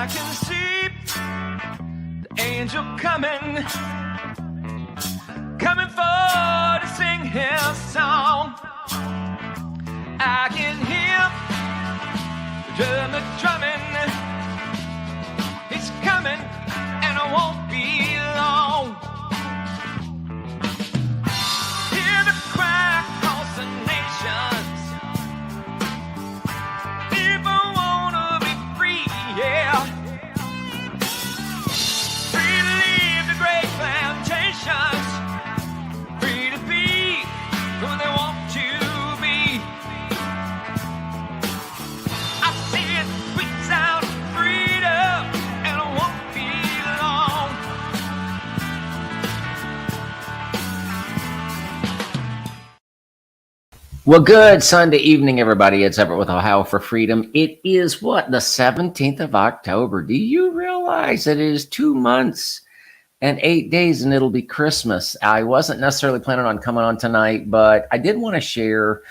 I can see the angel coming for to sing his song. I can hear the drummer drumming. He's coming and it won't be long. Hear the cry across the nations. People wanna be free, yeah. Free to leave the great plantations. Free to be who they want to be. I see it squeeze out freedom and it won't be long. Well, good Sunday evening, everybody. It's Everett with Ohio for Freedom. It is what? The 17th of October. Do you realize it is 2 months and 8 days and it'll be Christmas? I wasn't necessarily planning on coming on tonight, but I did want to share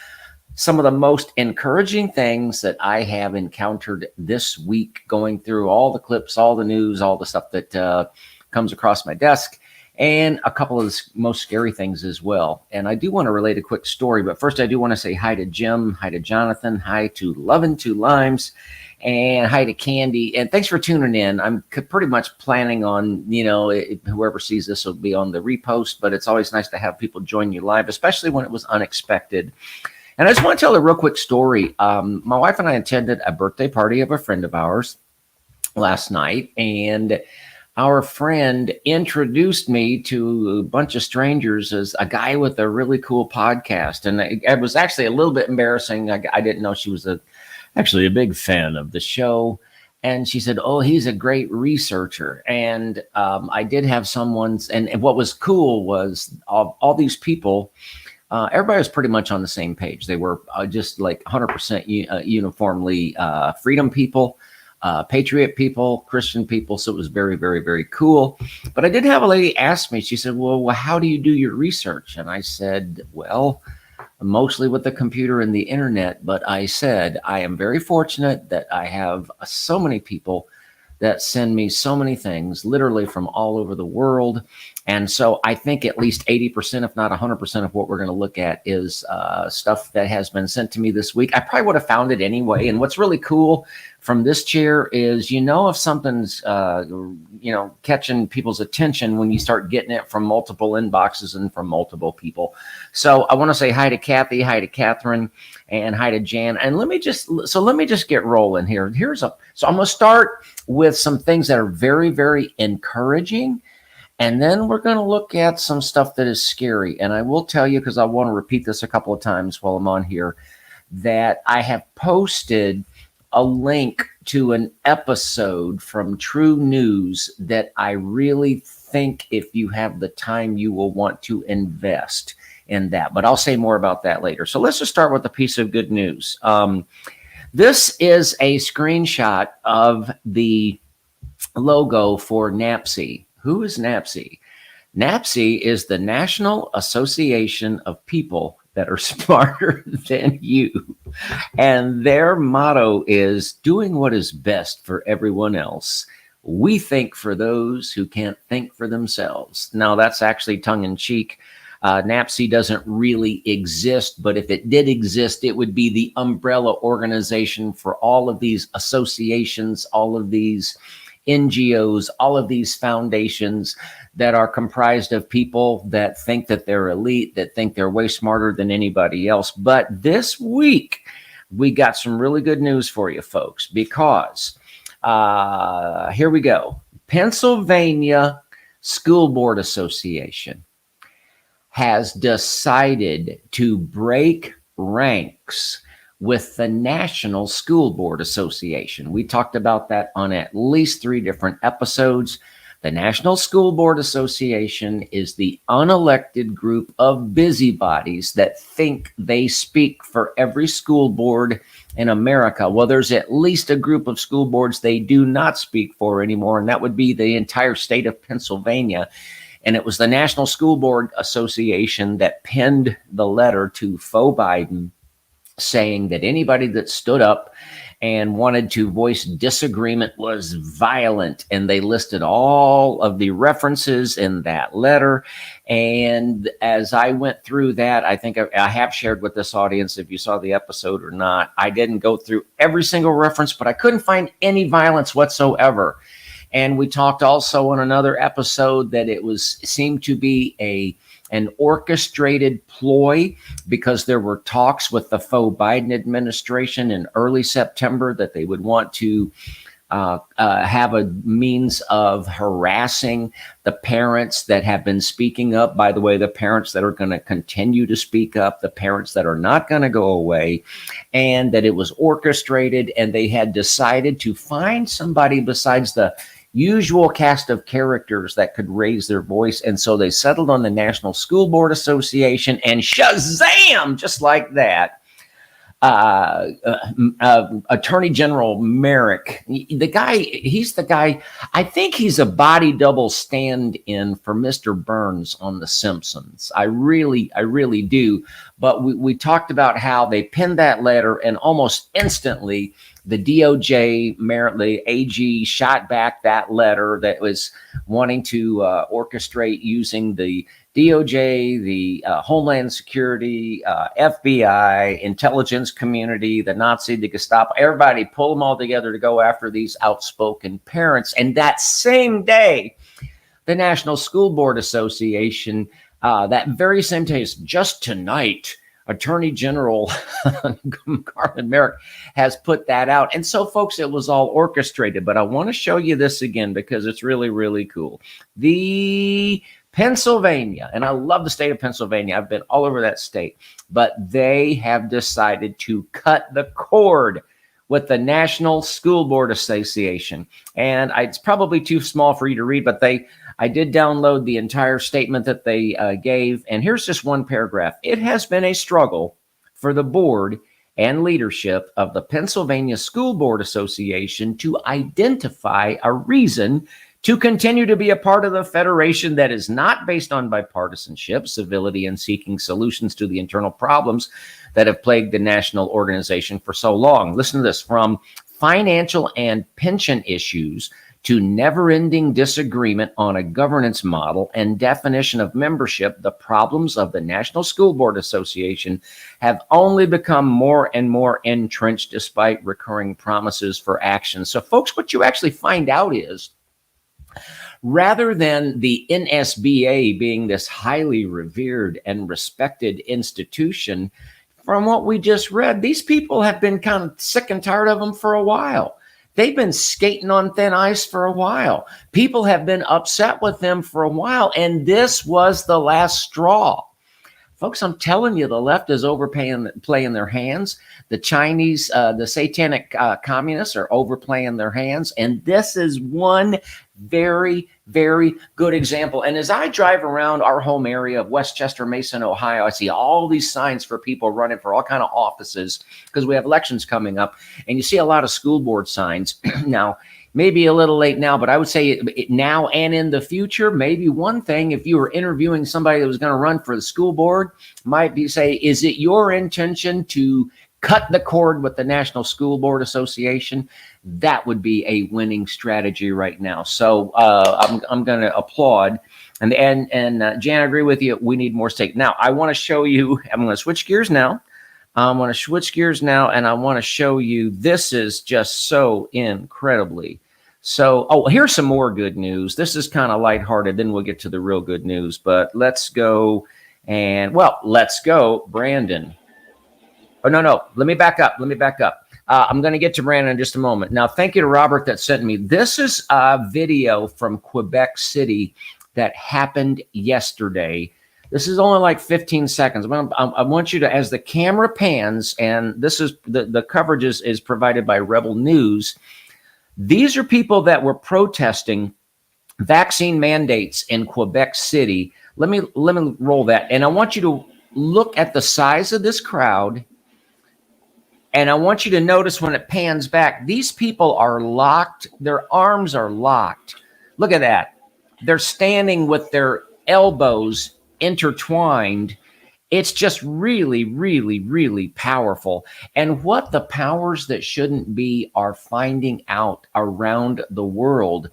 some of the most encouraging things that I have encountered this week, going through all the clips, all the news, all the stuff that comes across my desk, and a couple of the most scary things as well. And I do want to relate a quick story, but first I do want to say hi to Jim, hi to Jonathan, hi to Lovin' Two Limes, and hi to Candy. And thanks for tuning in. I'm pretty much planning on, whoever sees this will be on the repost, but it's always nice to have people join you live, especially when it was unexpected. And I just want to tell a real quick story. My wife and I attended a birthday party of a friend of ours last night, and our friend introduced me to a bunch of strangers as a guy with a really cool podcast. And it was actually a little bit embarrassing. I didn't know she was actually a big fan of the show. And she said, oh, he's a great researcher. And I did have someone's, and what was cool was all these people, everybody was pretty much on the same page. They were just like 100% uniformly freedom people, patriot people, Christian people. So it was very, very, very cool. But I did have a lady ask me, she said, well, how do you do your research? And I said, well, mostly with the computer and the internet. But I said, I am very fortunate that I have so many people that send me so many things, literally from all over the world. And so I think at least 80%, if not 100% of what we're going to look at is stuff that has been sent to me this week. I probably would have found it anyway. And what's really cool from this chair is, if something's, catching people's attention when you start getting it from multiple inboxes and from multiple people. So I want to say hi to Kathy, hi to Catherine, and hi to Jan. And let me just get rolling here. So I'm going to start with some things that are very, very encouraging. And then we're going to look at some stuff that is scary. And I will tell you, because I want to repeat this a couple of times while I'm on here, that I have posted a link to an episode from True News that I really think if you have the time, you will want to invest in that. But I'll say more about that later. So let's just start with a piece of good news. This is a screenshot of the logo for NAPSI. Who is NAPSI? NAPSI is the National Association of People that are smarter than you. And their motto is doing what is best for everyone else. We think for those who can't think for themselves. Now, that's actually tongue-in-cheek. NAPSI doesn't really exist, but if it did exist, it would be the umbrella organization for all of these associations, all of these NGOs, all of these foundations that are comprised of people that think that they're elite, that think they're way smarter than anybody else. But this week, we got some really good news for you folks, because here we go. Pennsylvania School Board Association has decided to break ranks with the National School Board Association. We talked about that on at least 3 different episodes. The National School Board Association is the unelected group of busybodies that think they speak for every school board in America. Well, there's at least a group of school boards they do not speak for anymore, and that would be the entire state of Pennsylvania. And it was the National School Board Association that penned the letter to Faux Biden, saying that anybody that stood up and wanted to voice disagreement was violent. And they listed all of the references in that letter. And as I went through that, I think I have shared with this audience, if you saw the episode or not, I didn't go through every single reference, but I couldn't find any violence whatsoever. And we talked also on another episode that it seemed to be an orchestrated ploy, because there were talks with the faux Biden administration in early September that they would want to have a means of harassing the parents that have been speaking up. By the way, the parents that are going to continue to speak up, the parents that are not going to go away, and that it was orchestrated, and they had decided to find somebody besides the usual cast of characters that could raise their voice. And so they settled on the National School Board Association, and shazam, just like that, Attorney General Merrick, he's the guy, I think he's a body double stand-in for Mr. Burns on The Simpsons. I really do. But we talked about how they pinned that letter, and almost instantly the DOJ, the AG, shot back that letter that was wanting to orchestrate using the DOJ, the Homeland Security, FBI, intelligence community, the Nazi, the Gestapo, everybody pull them all together to go after these outspoken parents. And that same day, the National School Board Association, that very same day, just tonight, Attorney General Garland Merrick has put that out. And so, folks, it was all orchestrated. But I want to show you this again because it's really, really cool. The Pennsylvania, and I love the state of Pennsylvania. I've been all over that state. But they have decided to cut the cord with the National School Board Association. And it's probably too small for you to read, but I did download the entire statement that they gave. And here's just one paragraph. It has been a struggle for the board and leadership of the Pennsylvania School Board Association to identify a reason to continue to be a part of the federation that is not based on bipartisanship, civility, and seeking solutions to the internal problems that have plagued the national organization for so long. Listen to this. From financial and pension issues to never-ending disagreement on a governance model and definition of membership, the problems of the National School Board Association have only become more and more entrenched despite recurring promises for action. So, folks, what you actually find out is, rather than the NSBA being this highly revered and respected institution, from what we just read, these people have been kind of sick and tired of them for a while. They've been skating on thin ice for a while. People have been upset with them for a while, and this was the last straw. Folks, I'm telling you, the left is playing their hands. The Chinese, the satanic communists are overplaying their hands. And this is one very, very good example. And as I drive around our home area of Westchester, Mason, Ohio, I see all these signs for people running for all kind of offices because we have elections coming up. And you see a lot of school board signs. Now, maybe a little late now, but I would say now and in the future, maybe one thing, if you were interviewing somebody that was going to run for the school board, might be say, is it your intention to cut the cord with the National School Board Association? That would be a winning strategy right now. So I'm going to applaud. And Jan, I agree with you. We need more stake. Now, I want to show you, I'm going to switch gears now. I'm going to switch gears now, and I want to show you, this is just so incredibly. So, here's some more good news. This is kind of lighthearted, then we'll get to the real good news. But let's go, Brandon. Oh, no, let me back up. I'm going to get to Brandon in just a moment. Now, thank you to Robert that sent me. This is a video from Quebec City that happened yesterday. This is only like 15 seconds. I want you to, as the camera pans, and this is the coverage is provided by Rebel News. These are people that were protesting vaccine mandates in Quebec City. Let me roll that. And I want you to look at the size of this crowd. And I want you to notice when it pans back, these people are locked. Their arms are locked. Look at that. They're standing with their elbows intertwined, It's just really, really, really powerful. And what the powers that shouldn't be are finding out around the world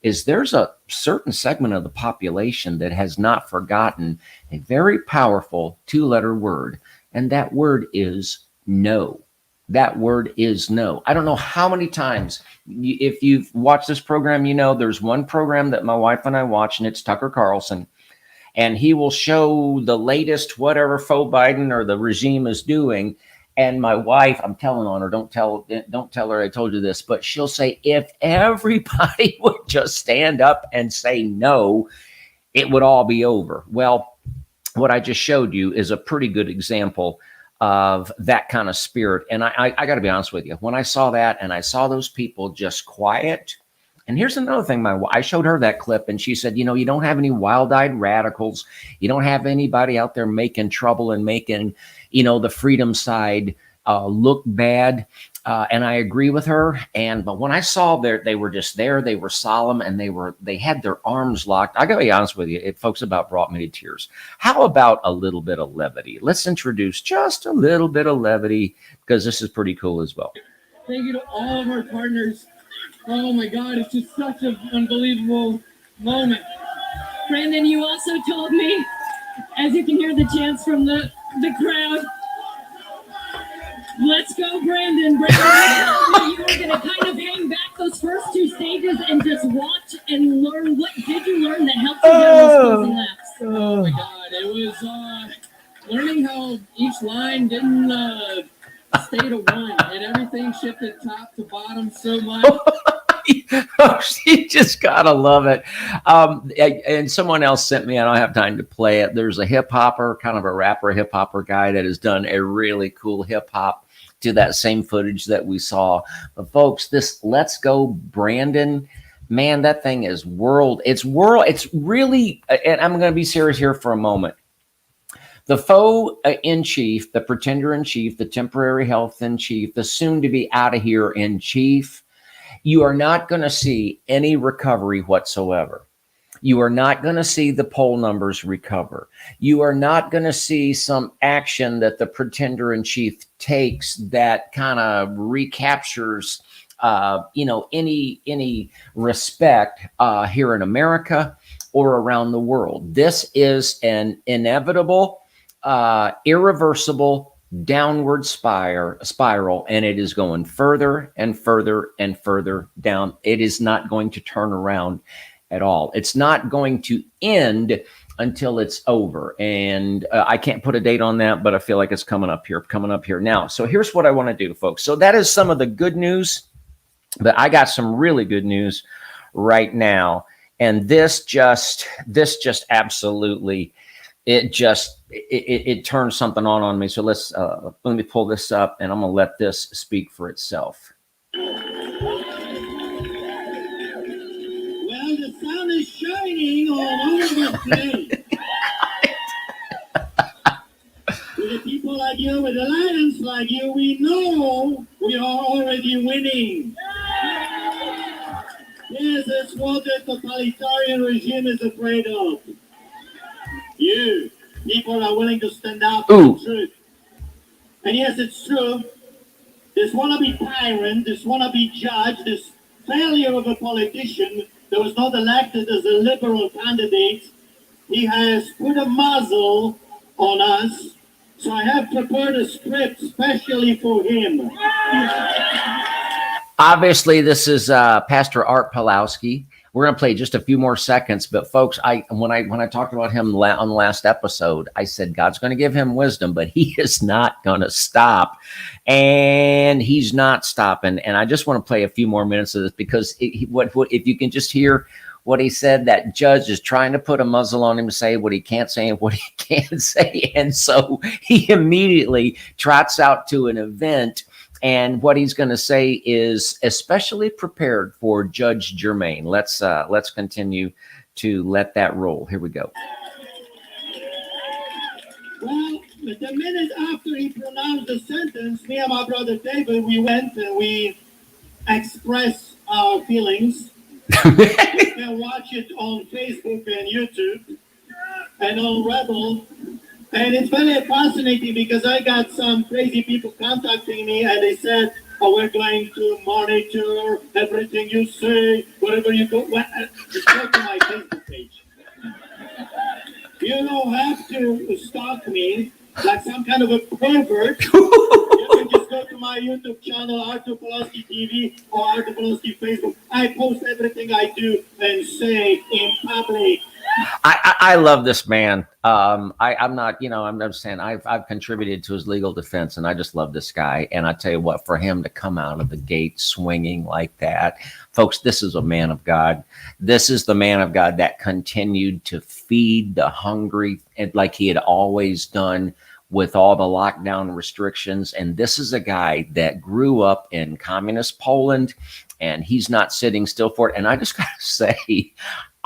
is there's a certain segment of the population that has not forgotten a very powerful two-letter word, and that word is no. That word is no. I don't know how many times, if you've watched this program, there's one program that my wife and I watch, and it's Tucker Carlson, and he will show the latest whatever faux Biden or the regime is doing. And my wife, I'm telling on her, don't tell her I told you this, but she'll say, if everybody would just stand up and say no, it would all be over. Well, what I just showed you is a pretty good example of that kind of spirit. And I got to be honest with you, when I saw that and I saw those people just quiet. And here's another thing, I showed her that clip and she said, you don't have any wild-eyed radicals. You don't have anybody out there making trouble and making, the freedom side look bad. And I agree with her. But when I saw they were just there, they were solemn, and they had their arms locked. I got to be honest with you, it folks about brought me to tears. How about a little bit of levity? Let's introduce just a little bit of levity, because this is pretty cool as well. Thank you to all of our partners. Oh my God, it's just such an unbelievable moment. Brandon, you also told me, as you can hear the chants from the crowd, let's go, Brandon. Brandon, you were going to kind of hang back those first two stages and just watch and learn. What did you learn that helped you down those closing laps? Oh my God, it was learning how each line didn't stay to one, and everything shifted top to bottom so much. Oh, you just gotta love it. And someone else sent me, I don't have time to play it. There's a hip hopper, kind of a rapper, hip hopper guy that has done a really cool hip hop to that same footage that we saw. But folks, this Let's Go Brandon, man, that thing is it's really, and I'm going to be serious here for a moment. The foe in chief, the pretender in chief, the temporary health in chief, the soon to be out of here in chief, you are not going to see any recovery whatsoever. You are not going to see the poll numbers recover. You are not going to see some action that the pretender in chief takes that kind of recaptures, any respect here in America or around the world. This is an inevitable, irreversible downward spiral, and it is going further and further and further down. It is not going to turn around at all. It's not going to end until it's over. And I can't put a date on that, but I feel like it's coming up here now. So here's what I want to do, folks. So that is some of the good news, but I got some really good news right now. And this just absolutely, it turns something on me. So let me pull this up, and I'm going to let this speak for itself. Well, the sun is shining all over the place. With the people like you, with the lions like you, we know we are already winning. Yes, that's what the totalitarian regime is afraid of. You, people are willing to stand out for the truth. And yes, it's true. This wannabe tyrant, this wannabe judge, this failure of a politician that was not elected as a liberal candidate, he has put a muzzle on us. So I have prepared a script specially for him. Obviously, this is Pastor Art Pawlowski. We're going to play just a few more seconds, but folks, when I talked about him on the last episode, I said God's going to give him wisdom, but he is not going to stop, and he's not stopping. And I just want to play a few more minutes of this because if you can just hear what he said, that judge is trying to put a muzzle on him to say what he can't say and what he can't say, and so he immediately trots out to an event. And what he's going to say is especially prepared for Judge Germain. Let's continue to let that roll. Here we go. Well, the minute after he pronounced the sentence, me and my brother David, we went and we expressed our feelings. You can watch it on Facebook and YouTube and on Rebel. And it's very fascinating because I got some crazy people contacting me and they said, oh, we're going to monitor everything you say, wherever you go. Well, just go to my Facebook page. You don't have to stalk me like some kind of a pervert. You can just go to my YouTube channel, Artur Pawlowski TV or Artur Pawlowski Facebook. I post everything I do and say in public. I love this man. I'm not, I'm saying I've contributed to his legal defense, and I just love this guy. And I tell you what, for him to come out of the gate swinging like that, folks, this is a man of God. This is the man of God that continued to feed the hungry, and like he had always done with all the lockdown restrictions. And this is a guy that grew up in communist Poland, and he's not sitting still for it. And I just got to say,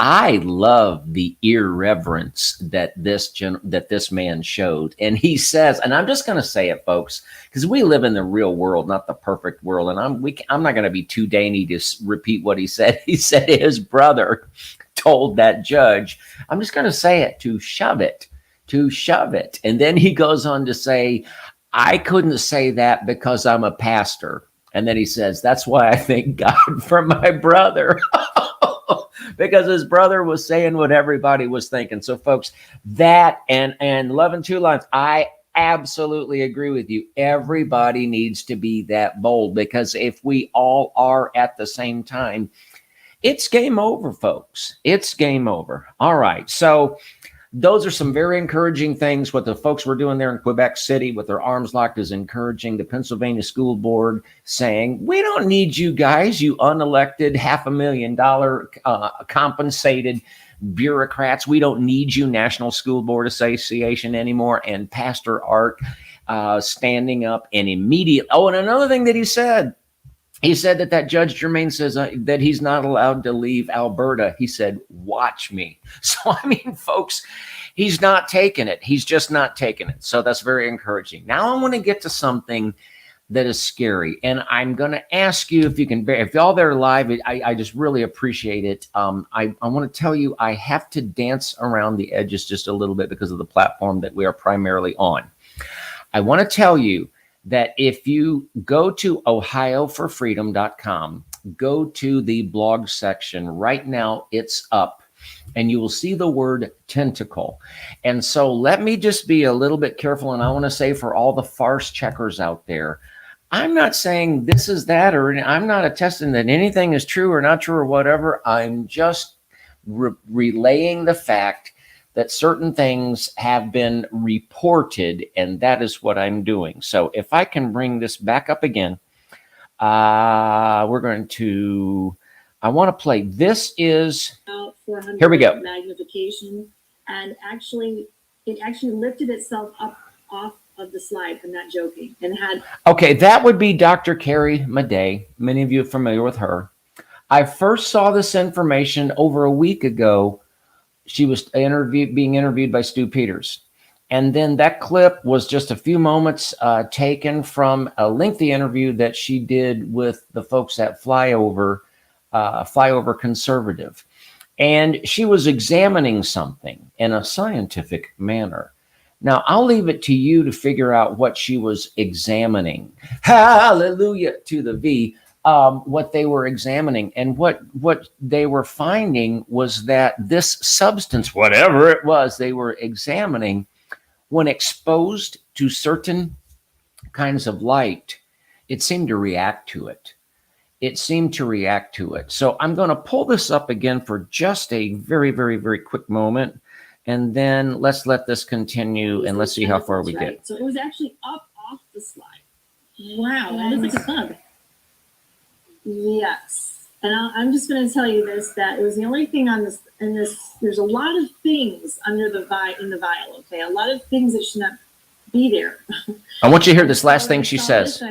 I love the irreverence that this man showed. And he says, and I'm just going to say it, folks, because we live in the real world, not the perfect world. And I'm not going to be too dainty to repeat what he said. He said his brother told that judge, I'm just going to say it, to shove it. And then he goes on to say, I couldn't say that because I'm a pastor. And then he says, that's why I thank God for my brother. Because his brother was saying what everybody was thinking. So folks, that and Love in Two Lines, I absolutely agree with you. Everybody needs to be that bold, because if we all are at the same time, it's game over, folks. It's game over. All right. So those are some very encouraging things. What the folks were doing there in Quebec City with their arms locked is encouraging. The Pennsylvania School Board saying, we don't need you guys, you unelected $500,000 compensated bureaucrats. We don't need you, National School Board Association, anymore. And Pastor Art standing up and immediately. Oh, and another thing that he said that Judge Germain says that he's not allowed to leave Alberta. He said, watch me. So, I mean, folks, he's not taking it. He's just not taking it. So that's very encouraging. Now I want to get to something that is scary. And I'm going to ask you if you can bear, if y'all there live, I just really appreciate it. I want to tell you, I have to dance around the edges just a little bit because of the platform that we are primarily on. I want to tell you that if you go to ohioforfreedom.com, go to the blog section right now, it's up, and you will see the word tentacle. And so let me just be a little bit careful. And I want to say, for all the farce checkers out there, I'm not saying this is that, or I'm not attesting that anything is true or not true or whatever. I'm just relaying the fact that certain things have been reported, and that is what I'm doing. So if I can bring this back up again, we're going to, I want to play. This is, here we go. Magnification, and it actually lifted itself up off of the slide. I'm not joking. And had. Okay, that would be Dr. Carrie Madej. Many of you are familiar with her. I first saw this information over a week ago. She was being interviewed by Stu Peters. And then that clip was just a few moments taken from a lengthy interview that she did with the folks at Flyover Conservative. And she was examining something in a scientific manner. Now, I'll leave it to you to figure out what she was examining. Hallelujah to the V. What they were examining, and what they were finding was that this substance, whatever it was they were examining, when exposed to certain kinds of light, it seemed to react to it. So I'm going to pull this up again for just a very, very, very quick moment, and then let's let this continue, and let's see how far we get. So it was actually up off the slide. Wow, that looks like a bug. Yes, and I'm just going to tell you this: that it was the only thing on this. In this, there's a lot of things under in the vial. Okay, a lot of things that should not be there. I want you to hear this last thing she says.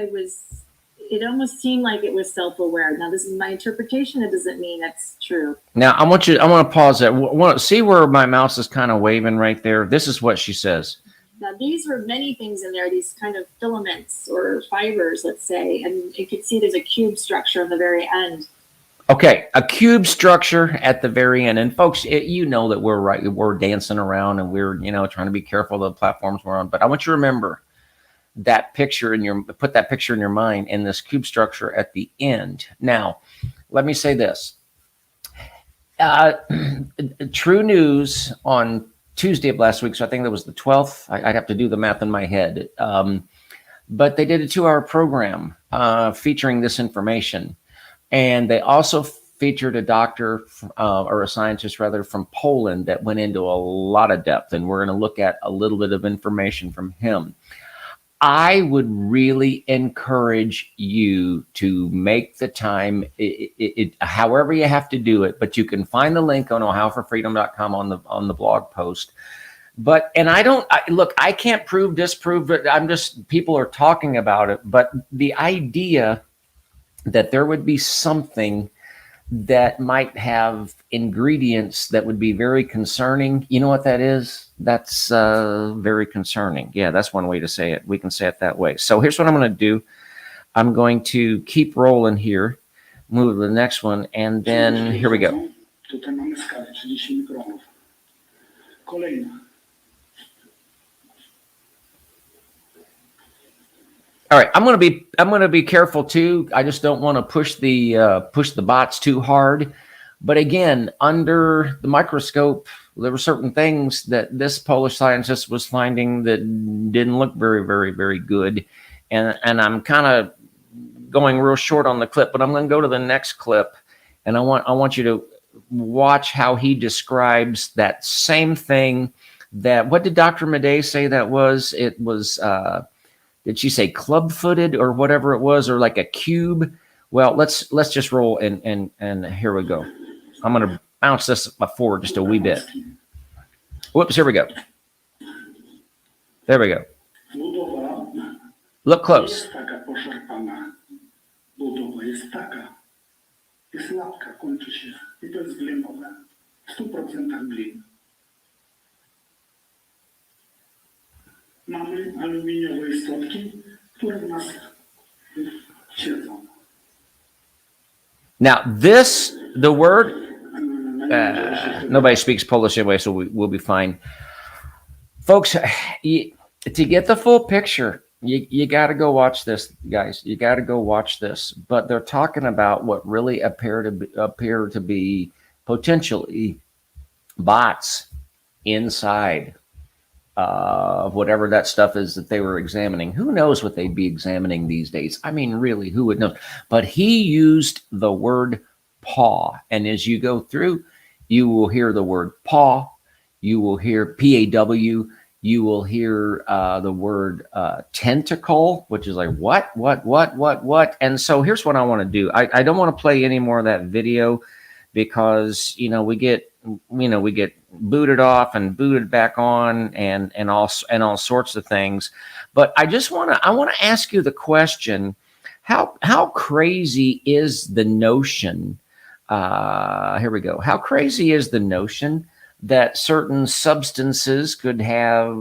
It almost seemed like it was self-aware. Now, this is my interpretation. It doesn't mean that's true. Now, I want to pause that. See where my mouse is kind of waving right there? This is what she says. Now, these are many things in there, these kind of filaments or fibers, let's say, and you can see there's a cube structure on the very end. Okay, a cube structure at the very end, and folks, you know that we're dancing around and we're trying to be careful of the platforms we're on. But I want you to remember that picture put that picture in your mind and this cube structure at the end. Now, let me say this: True News on Tuesday of last week, so I think that was the 12th. I'd have to do the math in my head, but they did a 2-hour program featuring this information. And they also featured a doctor or a scientist rather from Poland that went into a lot of depth. And we're going to look at a little bit of information from him. I would really encourage you to make the time, however you have to do it, but you can find the link on ohioforfreedom.com on the blog post. But, and I can't disprove it. People are talking about it, but the idea that there would be something that might have ingredients that would be very concerning. You know what that is? That's very concerning. Yeah, that's one way to say it. We can say it that way. So here's what I'm going to do. I'm going to keep rolling here, move to the next one, and then here we go. All right, I'm gonna be careful too. I just don't want to push the bots too hard. But again, under the microscope, there were certain things that this Polish scientist was finding that didn't look very, very, very good. And I'm kind of going real short on the clip, but I'm going to go to the next clip, and I want you to watch how he describes that same thing. What did Dr. Madej say that was? It was. Did she say club-footed or whatever it was, or like a cube? Well, let's just roll and here we go. I'm going to bounce this forward just a wee bit. Whoops, here we go. There we go. Look close. Mamy aluminiowe istotki, które w nas siedzą. Now, the word, nobody speaks Polish anyway, so we'll be fine. Folks, to get the full picture, you got to go watch this, guys. You got to go watch this. But they're talking about what really appear to be potentially bots inside whatever that stuff is that they were examining. Who knows what they'd be examining these days? I mean, really, who would know? But he used the word paw. And as you go through, you will hear the word paw. You will hear P-A-W. You will hear the word tentacle, which is like, what? And so here's what I want to do. I don't want to play any more of that video because, we get booted off and booted back on and all sorts of things. But I want to ask you the question, how crazy is the notion? Here we go. How crazy is the notion that certain substances could have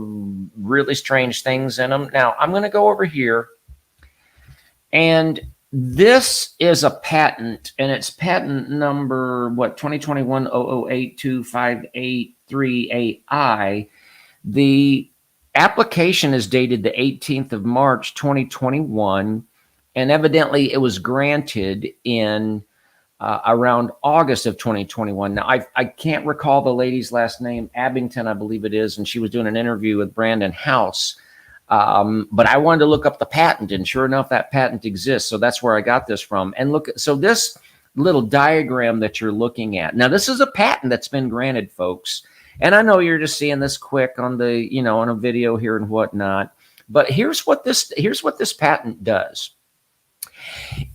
really strange things in them? Now, I'm going to go over here, and this is a patent, and it's patent number, 2021 0082583AI. The application is dated the 18th of March, 2021, and evidently it was granted in around August of 2021. Now, I can't recall the lady's last name, Abington, I believe it is, and she was doing an interview with Brandon House. But I wanted to look up the patent, and sure enough, that patent exists. So that's where I got this from. And look, so this little diagram that you're looking at, now this is a patent that's been granted, folks. And I know you're just seeing this quick on the, on a video here and whatnot. But here's what this patent does.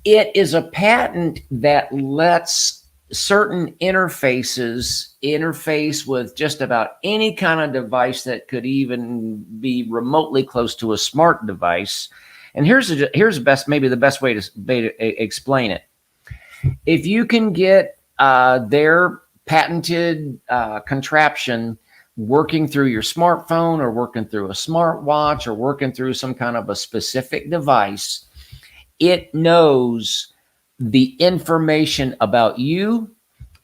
It is a patent that lets certain interfaces interface with just about any kind of device that could even be remotely close to a smart device. And here's the best way to explain it. If you can get their patented contraption working through your smartphone or working through a smartwatch or working through some kind of a specific device, it knows the information about you,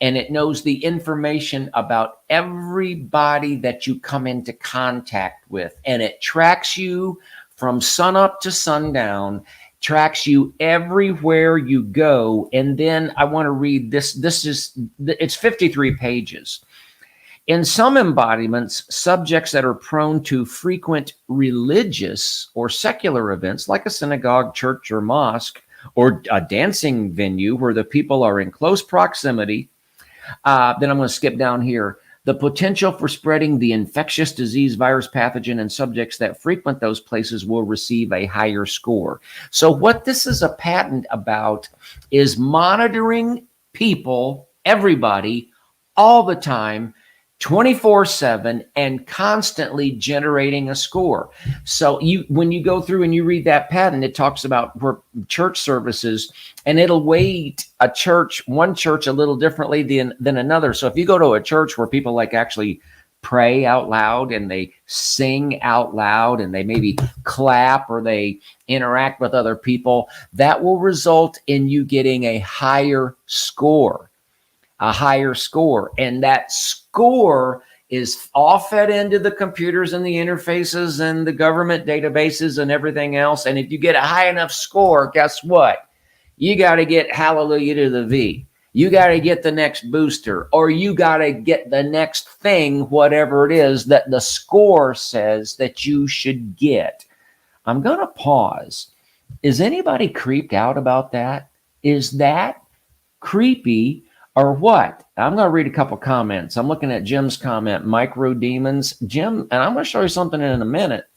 and it knows the information about everybody that you come into contact with. And it tracks you from sunup to sundown, tracks you everywhere you go. And then I want to read this. It's 53 pages. In some embodiments, subjects that are prone to frequent religious or secular events, like a synagogue, church, or mosque, or a dancing venue where the people are in close proximity. Then I'm going to skip down here. The potential for spreading the infectious disease, virus, pathogen, and subjects that frequent those places will receive a higher score. So what this is a patent about is monitoring people, everybody, all the time, 24/7, and constantly generating a score. So when you go through and you read that patent, it talks about church services, and it'll weight one church a little differently than another. So if you go to a church where people like actually pray out loud and they sing out loud and they maybe clap or they interact with other people, that will result in you getting a higher score. And that score is all fed into the computers and the interfaces and the government databases and everything else. And if you get a high enough score, guess what? You got to get hallelujah to the V. You got to get the next booster, or you got to get the next thing, whatever it is that the score says that you should get. I'm going to pause. Is anybody creeped out about that? Is that creepy? Or what? I'm going to read a couple comments. I'm looking at Jim's comment, Micro Demons. Jim, and I'm going to show you something in a minute,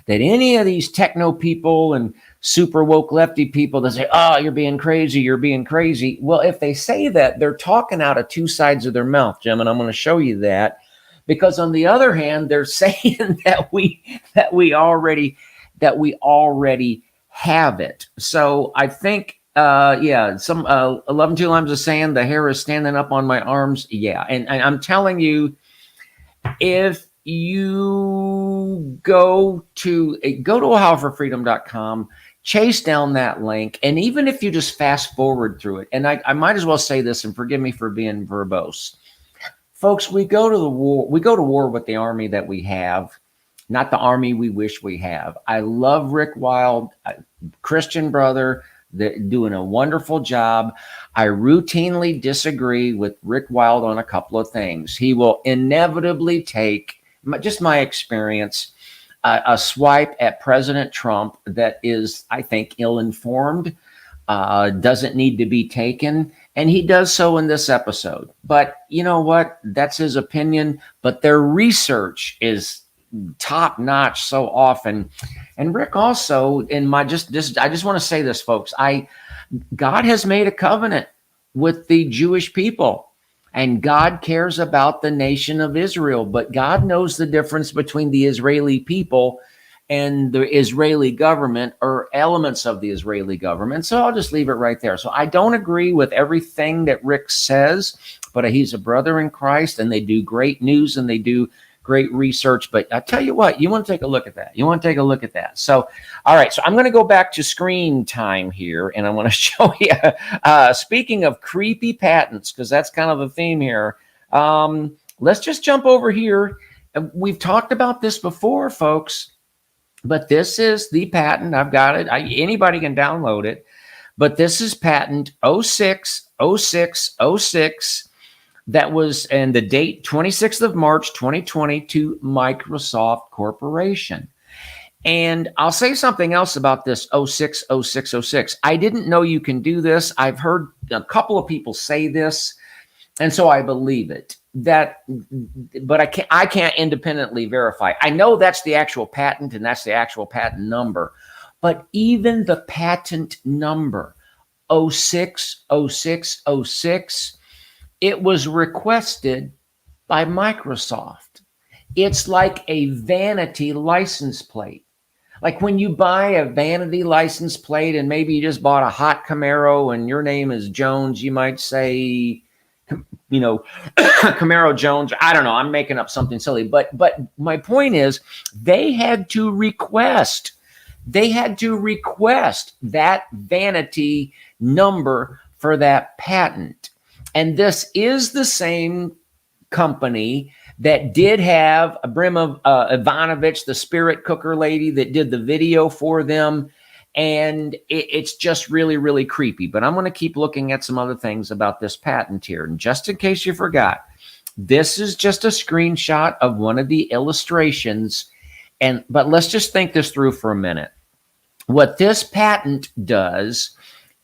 that any of these techno people and super woke lefty people that say, oh, you're being crazy. Well, if they say that, they're talking out of two sides of their mouth, Jim, and I'm going to show you that. Because on the other hand, they're saying that we already have it. So I think some 11 2 limes of sand, the hair is standing up on my arms. Yeah. And I'm telling you, if you go to ohioforfreedom.com, chase down that link. And even if you just fast forward through it, and I might as well say this, and forgive me for being verbose, folks, we go to war with the army that we have, not the army we wish we have. I love Rick Wild, Christian brother. They're doing a wonderful job. I routinely disagree with Rick Wild on a couple of things. He will inevitably take, just my experience, a swipe at President Trump that is, I think, ill-informed, doesn't need to be taken, and he does so in this episode. But you know what? That's his opinion, but their research is top notch so often. And Rick also, I just want to say this, folks, God has made a covenant with the Jewish people, and God cares about the nation of Israel, but God knows the difference between the Israeli people and the Israeli government, or elements of the Israeli government. So I'll just leave it right there. So I don't agree with everything that Rick says, but he's a brother in Christ, and they do great news and they do great research. But I tell you what, you want to take a look at that. So, all right. So I'm going to go back to screen time here, and I want to show you, speaking of creepy patents, because that's kind of the theme here. Let's just jump over here. We've talked about this before, folks, but this is the patent. I've got it. Anybody can download it, but this is patent 060606. That was, and the date 26th of March 2020 to Microsoft Corporation. And I'll say something else about this 060606. I didn't know you can do this. I've heard a couple of people say this, and so I believe it. But I can't independently verify. I know that's the actual patent, and that's the actual patent number. But even the patent number 060606, it was requested by Microsoft. It's like a vanity license plate. Like when you buy a vanity license plate, and maybe you just bought a hot Camaro and your name is Jones, you might say, Camaro Jones. I don't know. I'm making up something silly. But my point is, they had to request that vanity number for that patent. And this is the same company that did have Abrima Ivanovich, the spirit cooker lady that did the video for them. And it's just really, really creepy. But I'm going to keep looking at some other things about this patent here. And just in case you forgot, this is just a screenshot of one of the illustrations. But let's just think this through for a minute. What this patent does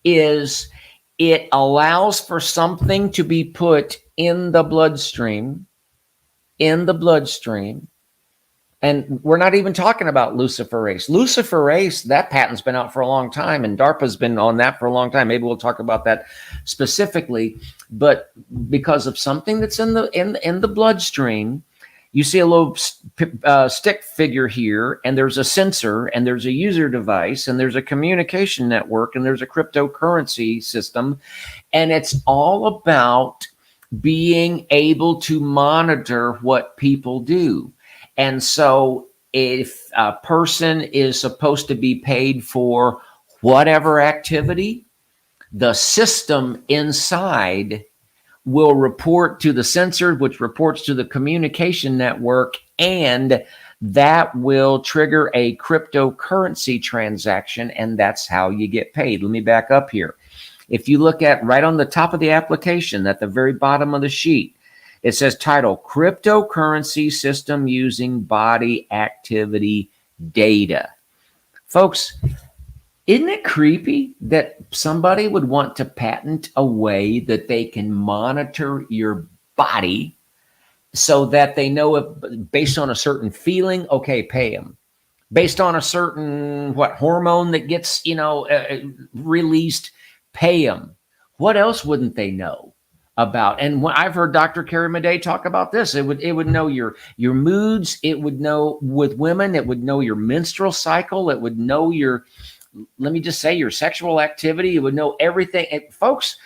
is it allows for something to be put in the bloodstream, and we're not even talking about luciferase. Luciferase, that patent's been out for a long time, and DARPA's been on that for a long time. Maybe we'll talk about that specifically. But because of something that's in the bloodstream, you see a little stick figure here, and there's a sensor, and there's a user device, and there's a communication network, and there's a cryptocurrency system, and it's all about being able to monitor what people do. And so if a person is supposed to be paid for whatever activity, the system inside will report to the sensor, which reports to the communication network, and that will trigger a cryptocurrency transaction, and that's how you get paid. Let me back up here. If you look at right on the top of the application, at the very bottom of the sheet, it says title, Cryptocurrency System Using Body Activity Data. Folks, isn't it creepy that somebody would want to patent a way that they can monitor your body so that they know if based on a certain feeling, okay, pay them. Based on a certain hormone that gets, released, pay them. What else wouldn't they know about? And when I've heard Dr. Carrie Madej talk about this, it would know your moods. It would know with women, it would know your menstrual cycle. It would know your sexual activity. It would know everything. Folks,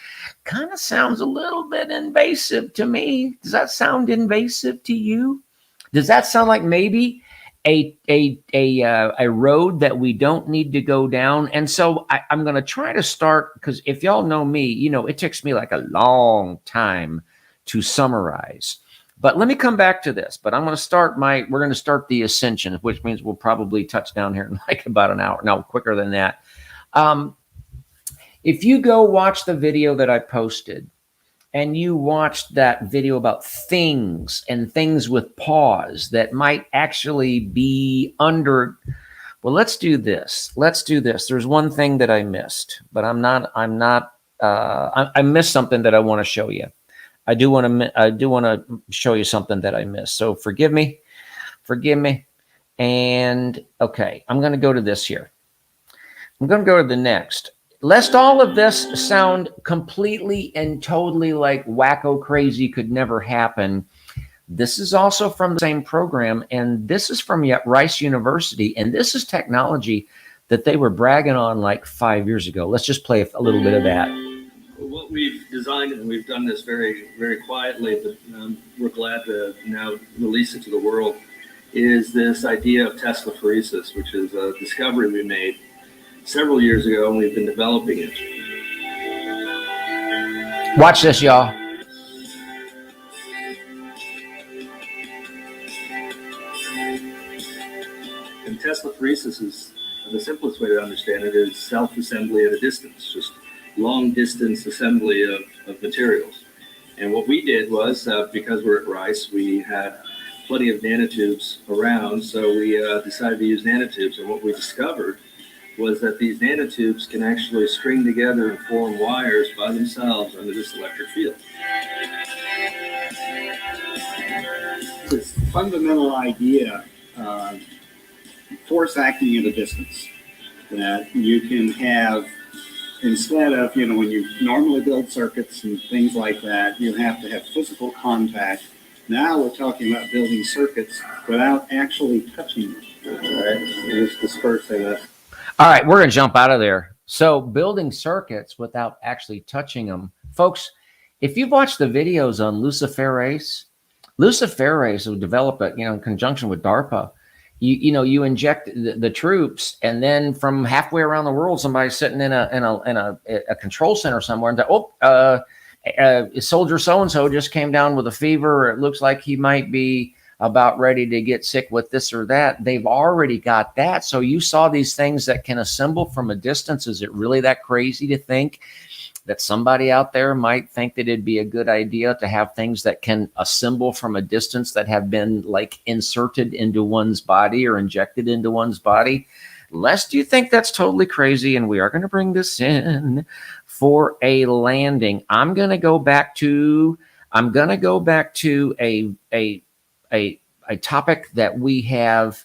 kind of sounds a little bit invasive to me. Does that sound invasive to you? Does that sound like maybe a road that we don't need to go down? And so I'm going to try to start, because if y'all know me, it takes me like a long time to summarize. But let me come back to this. But I'm going to start we're going to start the ascension, which means we'll probably touch down here in like about an hour. No, quicker than that. If you go watch the video that I posted, and you watched that video about things and things with pause that might actually be under, well, let's do this. There's one thing that I missed, but I missed something that I want to show you. I do want to show you something that I missed. So forgive me. And okay, I'm going to go to this here. I'm going to go to the next. Lest all of this sound completely and totally like wacko crazy could never happen, this is also from the same program, and this is from Rice University, and this is technology that they were bragging on like 5 years ago. Let's just play a little bit of that. What we've designed, and we've done this very, very quietly, but we're glad to now release it to the world, is this idea of Teslaphoresis, which is a discovery we made several years ago, and we've been developing it. Watch this, y'all. And Teslaphoresis is, the simplest way to understand it, is self-assembly at a distance, just long-distance assembly of materials. And what we did was, because we're at Rice, we had plenty of nanotubes around, so we decided to use nanotubes. And what we discovered was that these nanotubes can actually string together and form wires by themselves under this electric field. This fundamental idea, force acting at a distance, that you can have, instead of, when you normally build circuits and things like that, you have to have physical contact. Now we're talking about building circuits without actually touching them. All right, just dispersing that. All right, we're going to jump out of there. So building circuits without actually touching them. Folks, if you've watched the videos on luciferase will develop it, in conjunction with DARPA. you inject the troops, and then from halfway around the world, somebody's sitting in a control center somewhere, and soldier so and so just came down with a fever. It looks like he might be about ready to get sick with this or that. They've already got that. So you saw these things that can assemble from a distance. Is it really that crazy to think that somebody out there might think that it'd be a good idea to have things that can assemble from a distance that have been like inserted into one's body or injected into one's body? Lest you think that's totally crazy, and we are going to bring this in for a landing. I'm going to go back to a topic that we have.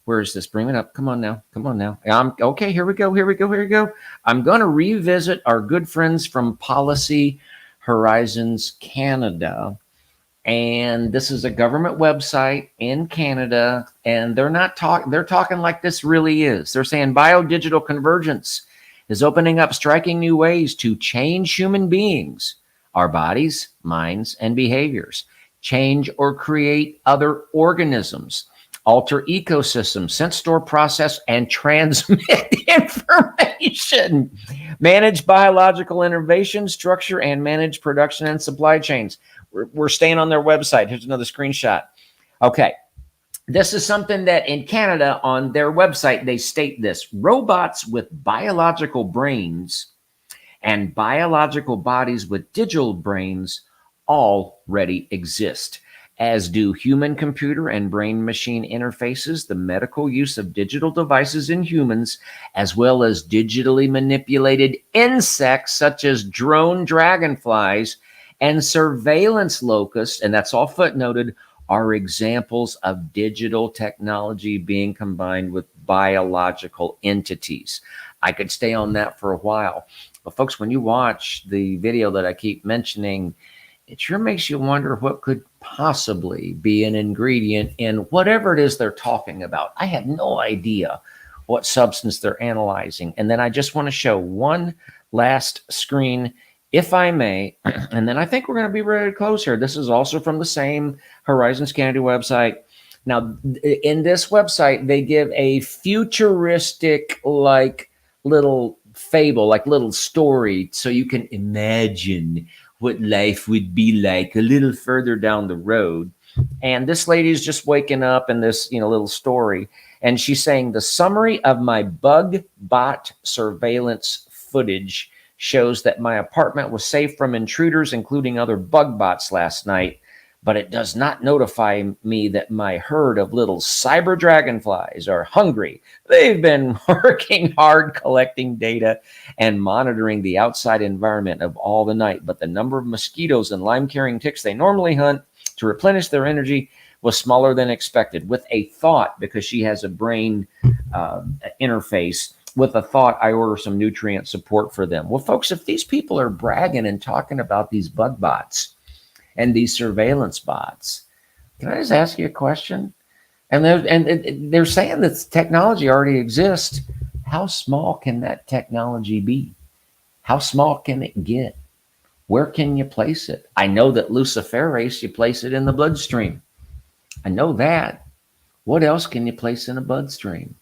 Where is this? Bring it up. Come on now. Okay, here we go. I'm going to revisit our good friends from Policy Horizons Canada. And this is a government website in Canada. And they're talking like this really is. They're saying biodigital convergence is opening up striking new ways to change human beings, our bodies, minds, and behaviors, change or create other organisms, alter ecosystems, sense, store, process, and transmit information, manage biological innovation, structure, and manage production and supply chains. We're staying on their website. Here's another screenshot. Okay. This is something that in Canada on their website, they state this: robots with biological brains and biological bodies with digital brains already exist, as do human computer and brain machine interfaces, the medical use of digital devices in humans, as well as digitally manipulated insects such as drone dragonflies and surveillance locusts, and that's all footnoted, are examples of digital technology being combined with biological entities. I could stay on that for a while, but folks, when you watch the video that I keep mentioning, it sure makes you wonder what could possibly be an ingredient in whatever it is they're talking about. I have no idea what substance they're analyzing. And then I just want to show one last screen, if I may, and then I think we're going to be ready to close here. This is also from the same Horizons Canada website. Now, in this website, they give a futuristic, like, little fable, like little story, so you can imagine what life would be like a little further down the road. And this lady is just waking up in this, little story. And she's saying, the summary of my bug bot surveillance footage shows that my apartment was safe from intruders, including other bug bots last night, but it does not notify me that my herd of little cyber dragonflies are hungry. They've been working hard collecting data and monitoring the outside environment of all the night, but the number of mosquitoes and lime-carrying ticks they normally hunt to replenish their energy was smaller than expected. With a thought, because she has a brain interface, with a thought, I order some nutrient support for them. Well, folks, if these people are bragging and talking about these bug bots and these surveillance bots, can I just ask you a question? And they're saying that technology already exists. How small can that technology be? How small can it get? Where can you place it? I know that luciferase, you place it in the bloodstream. I know that. What else can you place in a bloodstream?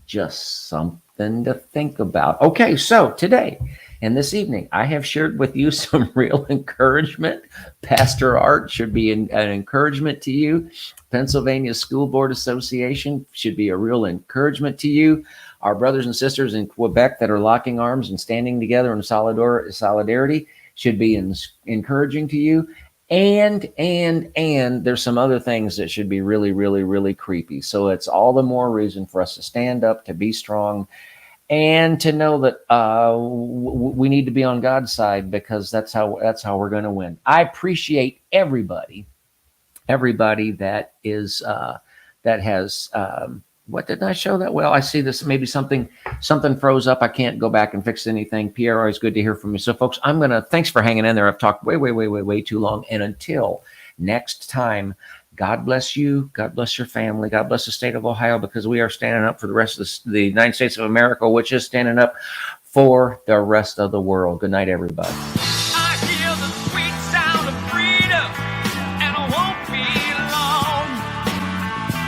Just something to think about. Okay, so today and this evening, I have shared with you some real encouragement. Pastor Art should be an encouragement to you. Pennsylvania School Board Association should be a real encouragement to you. Our brothers and sisters in Quebec that are locking arms and standing together in solidarity should be encouraging to you. And there's some other things that should be really, really, really creepy. So it's all the more reason for us to stand up, to be strong, and to know that we need to be on God's side, because that's how we're going to win. I appreciate everybody that is that has. What did I show that? Well, I see this. Maybe something froze up. I can't go back and fix anything. Pierre, always good to hear from you. So, folks, thanks for hanging in there. I've talked way too long. And until next time, God bless you. God bless your family. God bless the state of Ohio, because we are standing up for the rest of the United States of America, which is standing up for the rest of the world. Good night, everybody.